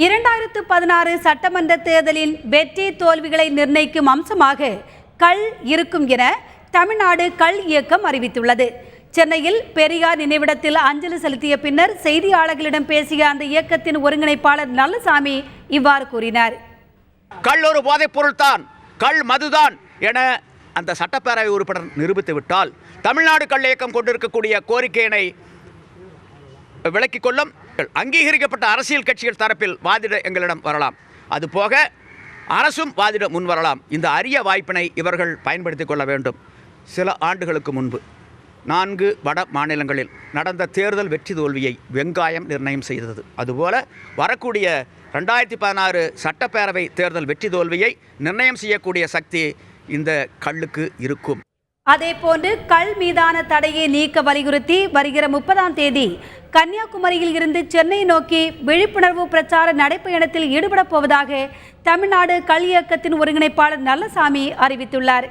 2016 சட்டமன்ற தேர்தலின் வெற்றி தோல்விகளை நிர்ணயிக்கும் அம்சமாக கள் இருக்கும் என தமிழ்நாடு கள் இயக்கம் அறிவித்துள்ளது. சென்னையில் பெரியார் நினைவிடத்தில் அஞ்சலி செலுத்திய பின்னர் செய்தியாளர்களிடம் பேசிய அந்த இயக்கத்தின் ஒருங்கிணைப்பாளர் நல்லசாமி இவ்வாறு கூறினார். கள் ஒரு போதைப் பொருள்தான், கள் மதுதான் என அந்த சட்டப்பேரவை உறுப்பினர் நிரூபித்து விட்டால் தமிழ்நாடு கள் இயக்கம் கொண்டிருக்கக்கூடிய கோரிக்கையினை விலக்கிக் கொள்ளும். அங்கீகரிக்கப்பட்ட அரசியல் கட்சிகள் தரப்பில் வாதிட எங்களிடம் வரலாம். அதுபோக அரசும் வாதிட முன் வரலாம். இந்த அரிய வாய்ப்பினை இவர்கள் பயன்படுத்திக் கொள்ள வேண்டும். சில ஆண்டுகளுக்கு முன்பு 4 வட மாநிலங்களில் நடந்த தேர்தல் வெற்றி தோல்வியை வெங்காயம் நிர்ணயம் செய்தது. அதுபோல வரக்கூடிய 2016 சட்டப்பேரவை தேர்தல் வெற்றி தோல்வியை நிர்ணயம் செய்யக்கூடிய சக்தி இந்த கல்லுக்கு இருக்கும். அதேபோன்று கள் மீதான தடையை நீக்க வலியுறுத்தி வருகிற 30ஆம் தேதி கன்னியாகுமரியில் இருந்து சென்னை நோக்கி விழிப்புணர்வு பிரச்சார நடைப்பயணத்தில் ஈடுபடப் போவதாக தமிழ்நாடு கள் இயக்கத்தின் ஒருங்கிணைப்பாளர் நல்லசாமி அறிவித்துள்ளார்.